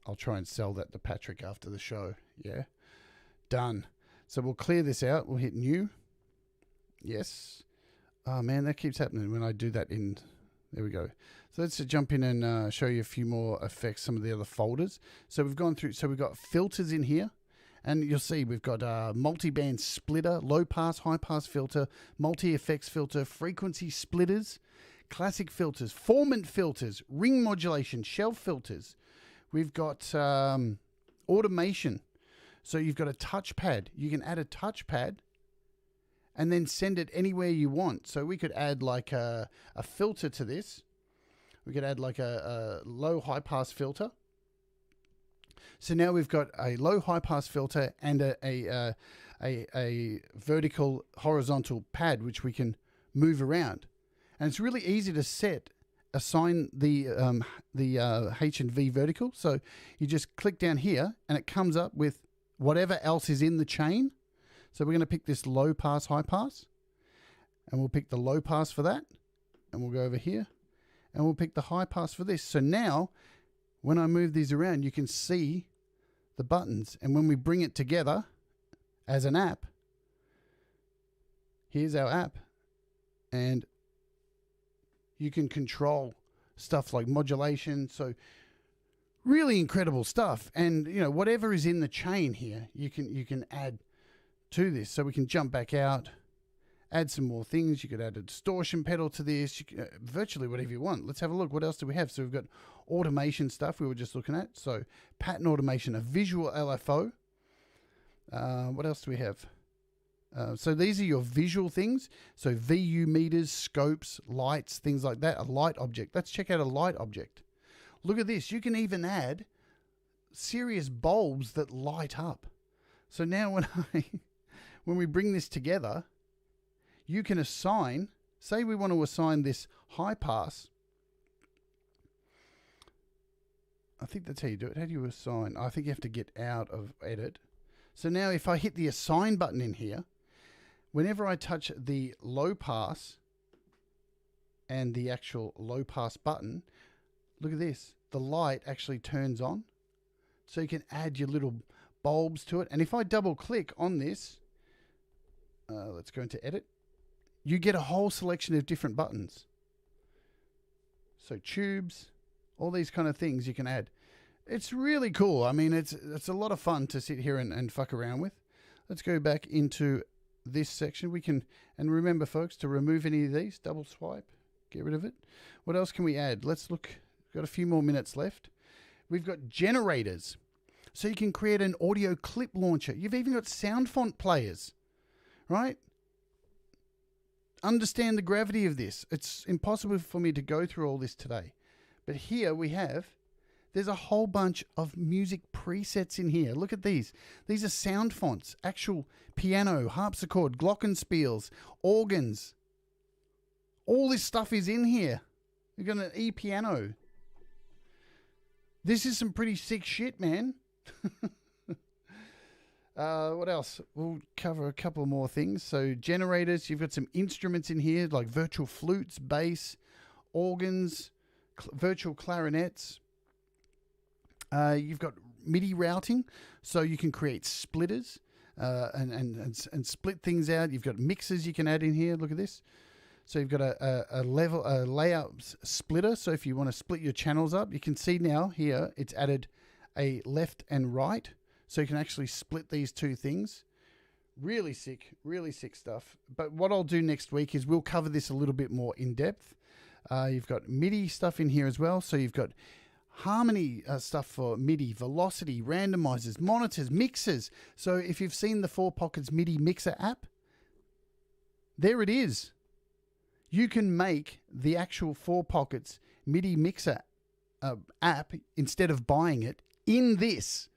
I'll try and sell that to Patrick after the show. Yeah. Done. So we'll clear this out. We'll hit new. Yes. Oh, man, that keeps happening when I do that in... There we go. So let's jump in and show you a few more effects, some of the other folders. So we've gone through... So we've got filters in here. And you'll see we've got a multi-band splitter, low-pass, high-pass filter, multi-effects filter, frequency splitters, classic filters, formant filters, ring modulation, shelf filters. We've got automation. So you've got a touchpad. You can add a touchpad and then send it anywhere you want. So we could add like a filter to this. We could add like a low high-pass filter. So now we've got a low high-pass filter and a vertical horizontal pad which we can move around. And it's really easy to assign the H and V vertical. So you just click down here and it comes up with whatever else is in the chain. So we're going to pick this low pass, high pass, and we'll pick the low pass for that. And we'll go over here and we'll pick the high pass for this. So now when I move these around, you can see the buttons. And when we bring it together as an app, here's our app. And you can control stuff like modulation. So really incredible stuff. And you know, whatever is in the chain here, you can add to this. So we can jump back out, add some more things. You could add a distortion pedal to this. You can, virtually whatever you want. Let's have a look. What else do we have? So we've got automation stuff we were just looking at. So pattern automation, a visual LFO. What else do we have? So these are your visual things. So VU meters, scopes, lights, things like that. A light object. Let's check out a light object. Look at this. You can even add serious bulbs that light up. So now when we bring this together, you can assign, say we want to assign this high pass. I think that's how you do it. How do you assign? I think you have to get out of edit. So now if I hit the assign button in here, whenever I touch the low pass and the actual low pass button, look at this. The light actually turns on. So you can add your little bulbs to it. And if I double click on this, let's go into edit, you get a whole selection of different buttons. So tubes, all these kind of things you can add. It's really cool. I mean, it's a lot of fun to sit here and fuck around with. Let's go back into this section. We can, and remember folks, to remove any of these, double swipe, get rid of it. What else can we add? Let's look. Got a few more minutes left. We've got generators. So you can create an audio clip launcher. You've even got sound font players, right? Understand the gravity of this. It's impossible for me to go through all this today. But here we have, there's a whole bunch of music presets in here. Look at these. These are sound fonts, actual piano, harpsichord, glockenspiels, organs. All this stuff is in here. You've got an e-piano. This is some pretty sick shit, man. What else? We'll cover a couple more things. So generators, you've got some instruments in here like virtual flutes, bass, organs, virtual clarinets. You've got MIDI routing, so you can create splitters and split things out. You've got mixers you can add in here. Look at this. So you've got a layout splitter. So if you want to split your channels up, you can see now here it's added a left and right. So you can actually split these two things. Really sick stuff. But what I'll do next week is we'll cover this a little bit more in depth. You've got MIDI stuff in here as well. So you've got harmony stuff for MIDI, velocity, randomizers, monitors, mixers. So if you've seen the 4Pockets MIDI mixer app, there it is. You can make the actual 4Pockets MIDI mixer app instead of buying it in this.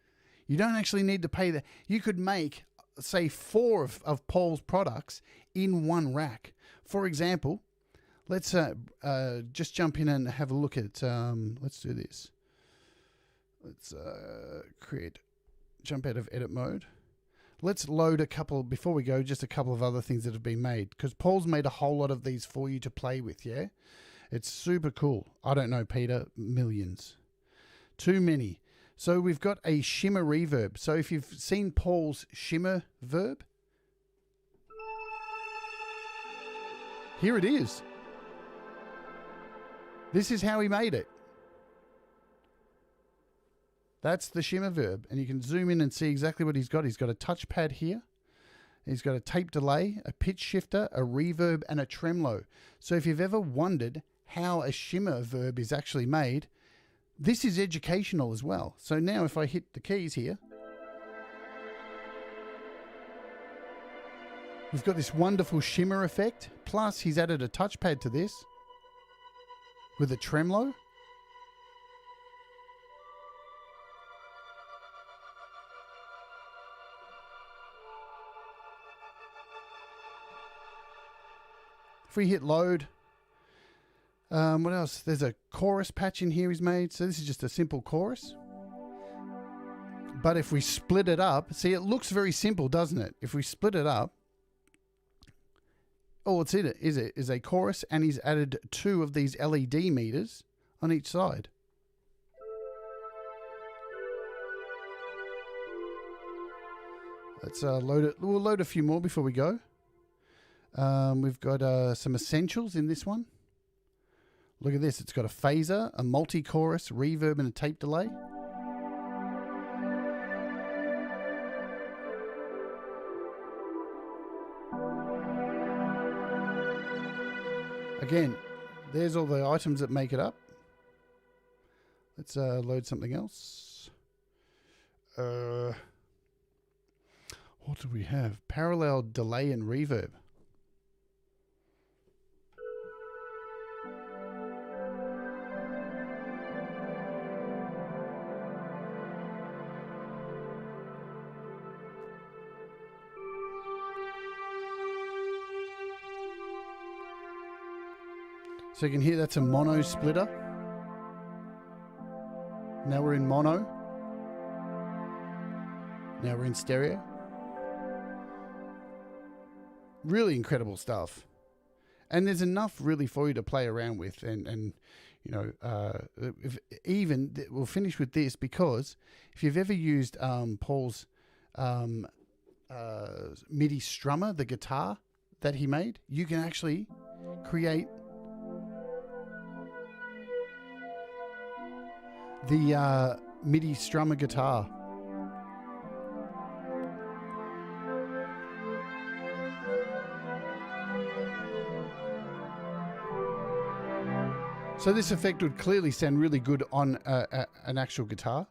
You don't actually need to pay that. You could make, say, 4 of Paul's products in one rack. For example, let's just jump in and have a look at, let's do this. Let's jump out of edit mode. Let's load a couple, before we go, just a couple of other things that have been made. Because Paul's made a whole lot of these for you to play with, yeah? It's super cool. I don't know, Peter, millions. Too many. So we've got a shimmer reverb. So if you've seen Paul's shimmer verb, here it is. This is how he made it. That's the shimmer verb. And you can zoom in and see exactly what he's got. He's got a touchpad here. He's got a tape delay, a pitch shifter, a reverb, and a tremolo. So if you've ever wondered how a shimmer verb is actually made, this is educational as well. So now if I hit the keys here, we've got this wonderful shimmer effect. Plus he's added a touchpad to this with a tremolo. If we hit load, what else? There's a chorus patch in here he's made. So this is just a simple chorus. But if we split it up, see, it looks very simple, doesn't it? If we split it up, all it's in it is a chorus, and he's added 2 of these LED meters on each side. Let's load it. We'll load a few more before we go. We've got some essentials in this one. Look at this. It's got a phaser, a multi-chorus, reverb, and a tape delay. Again, there's all the items that make it up. Let's load something else. What do we have? Parallel delay and reverb. So you can hear that's a mono splitter. Now we're in mono. Now we're in stereo. Really incredible stuff. And there's enough really for you to play around with. And you know, we'll finish with this, because if you've ever used Paul's MIDI strummer, the guitar that he made, you can actually create the MIDI strummer guitar. So this effect would clearly sound really good on an actual guitar.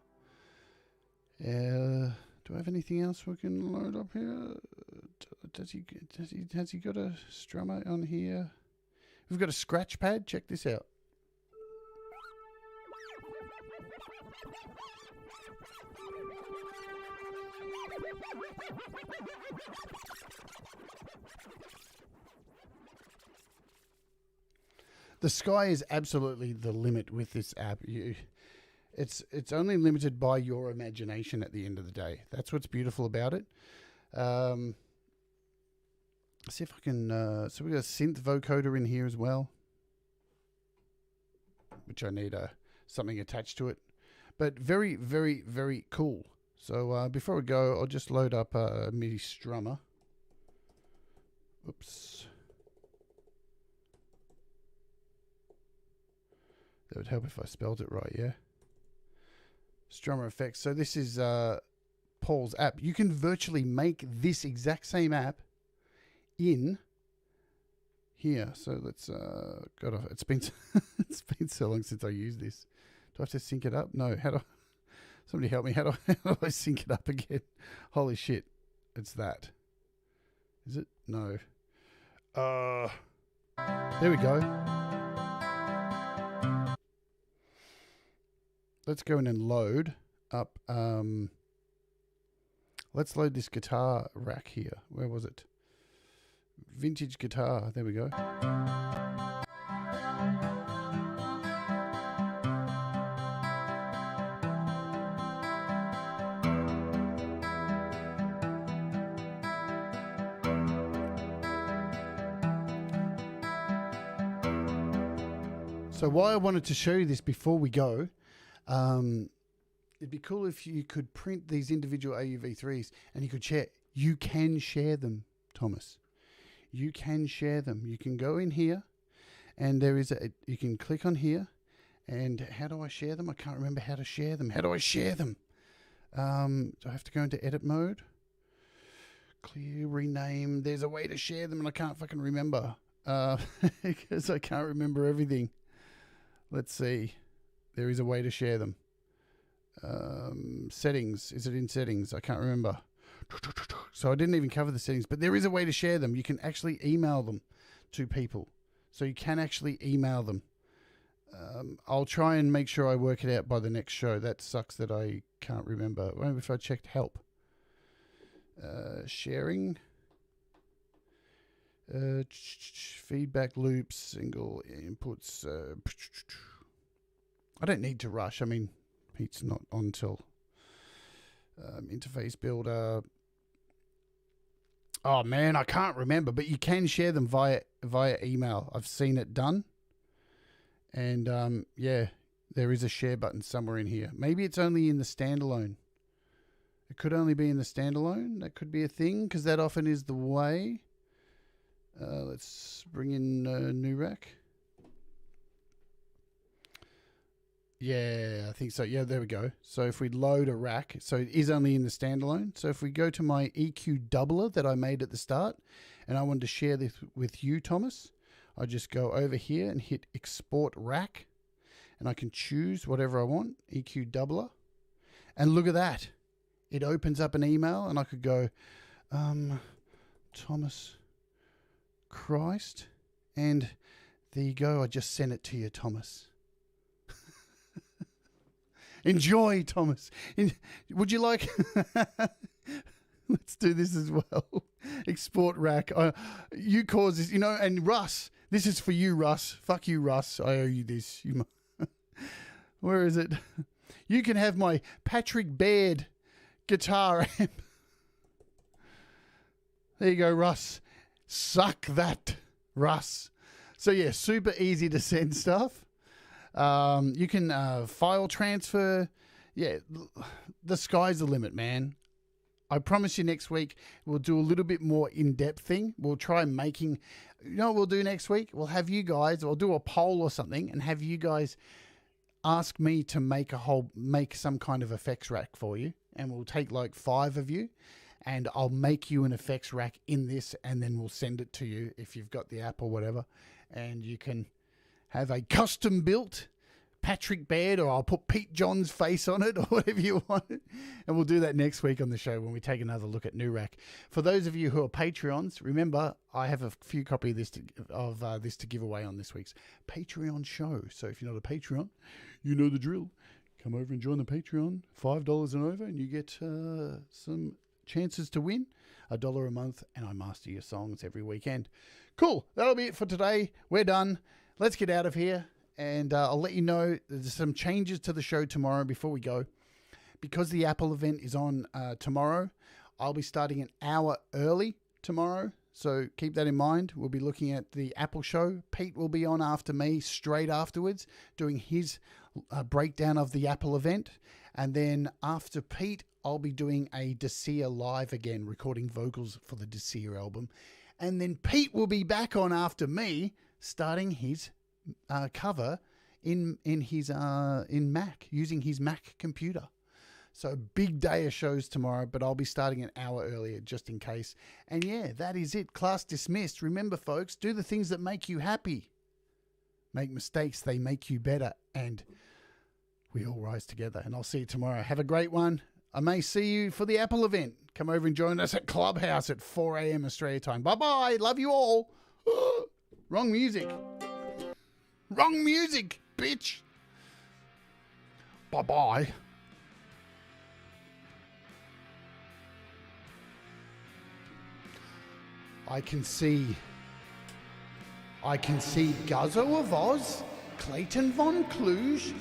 Do I have anything else we can load up here? Has he got a strummer on here? We've got a scratch pad. Check this out. The sky is absolutely the limit with this app. It's only limited by your imagination at the end of the day. That's what's beautiful about it. Let's see if I can... so we got a synth vocoder in here as well, which I need something attached to it. But very, very, very cool. So before we go, I'll just load up a MIDI strummer. Oops. That would help if I spelled it right, yeah? Strummer effects. So this is Paul's app. You can virtually make this exact same app in here. So let's it's been it's been so long since I used this. Do I have to sync it up? No. How do somebody help me? How do I sync it up again? Holy shit. It's that. Is it? No. There we go. Let's go in and load up. Let's load this guitar rack here. Where was it? Vintage guitar. There we go. So why I wanted to show you this before we go, it'd be cool if you could print these individual AUV3s and you could share. You can share them, Thomas. You can share them. You can go in here and there is you can click on here And how do I share them? I can't remember how to share them. How do I share them? Do I have to go into edit mode? Clear, rename. There's a way to share them and I can't fucking remember. Because I can't remember everything. Let's see. There is a way to share them. Settings. Is it in settings? I can't remember. So I didn't even cover the settings, but there is a way to share them. You can actually email them to people. So you can actually email them. I'll try and make sure I work it out by the next show. That sucks that I can't remember. Maybe if I checked help. Sharing. Feedback loops, single inputs. I don't need to rush. I mean, Pete's not on till interface builder. Oh man, I can't remember, but you can share them via email. I've seen it done. And yeah, there is a share button somewhere in here. Maybe it's only in the standalone. It could only be in the standalone. That could be a thing because that often is the way. Let's bring in NuRack. Yeah, I think so. Yeah, there we go. So if we load a rack, so it is only in the standalone. So if we go to my EQ doubler that I made at the start, and I wanted to share this with you, Thomas, I just go over here and hit export rack, and I can choose whatever I want, EQ doubler. And look at that. It opens up an email, and I could go, Thomas Christ, and there you go. I just sent it to you, Thomas. Enjoy, Thomas. Would you like... Let's do this as well. Export rack. You cause this, you know, and Russ. This is for you, Russ. Fuck you, Russ. I owe you this. Where is it? You can have my Patrick Baird guitar amp. There you go, Russ. Suck that, Russ. So yeah, super easy to send stuff. You can file transfer. Yeah, the sky's the limit, man. I promise you next week we'll do a little bit more in-depth thing. We'll try making, you know what we'll do next week? We'll have you guys, I'll do a poll or something and have you guys ask me to make some kind of effects rack for you. And we'll take like 5 of you and I'll make you an effects rack in this and then we'll send it to you if you've got the app or whatever. And you can have a custom built Patrick Baird, or I'll put Pete John's face on it, or whatever you want. And we'll do that next week on the show when we take another look at NuRack. For those of you who are Patreons, remember I have a few copies of this to give away on this week's Patreon show. So if you're not a Patreon, you know the drill. Come over and join the Patreon, $5 and over, and you get some chances to win $1 a month, and I master your songs every weekend. Cool. That'll be it for today. We're done. Let's get out of here. And I'll let you know there's some changes to the show tomorrow before we go. Because the Apple event is on tomorrow, I'll be starting an hour early tomorrow. So keep that in mind. We'll be looking at the Apple show. Pete will be on after me straight afterwards, doing his breakdown of the Apple event. And then after Pete, I'll be doing a Desir live again, recording vocals for the Desir album. And then Pete will be back on after me, starting his cover in Mac, using his Mac computer. So big day of shows tomorrow, but I'll be starting an hour earlier just in case. And yeah, that is it. Class dismissed. Remember, folks, do the things that make you happy. Make mistakes, they make you better. And we all rise together. And I'll see you tomorrow. Have a great one. I may see you for the Apple event. Come over and join us at Clubhouse at 4 a.m. Australia time. Bye-bye. Love you all. Wrong music. Wrong music, bitch. Bye-bye. I can see Guzzo of Oz, Clayton Von Kluge,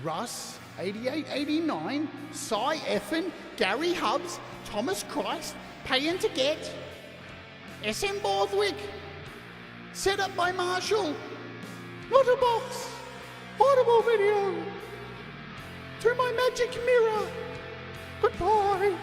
Russ, 8889, Cy Effin, Gary Hubbs, Thomas Christ, Paying to Get, SM Borthwick, set up by Marshall, Letterbox, Audible Video, to my magic mirror, goodbye.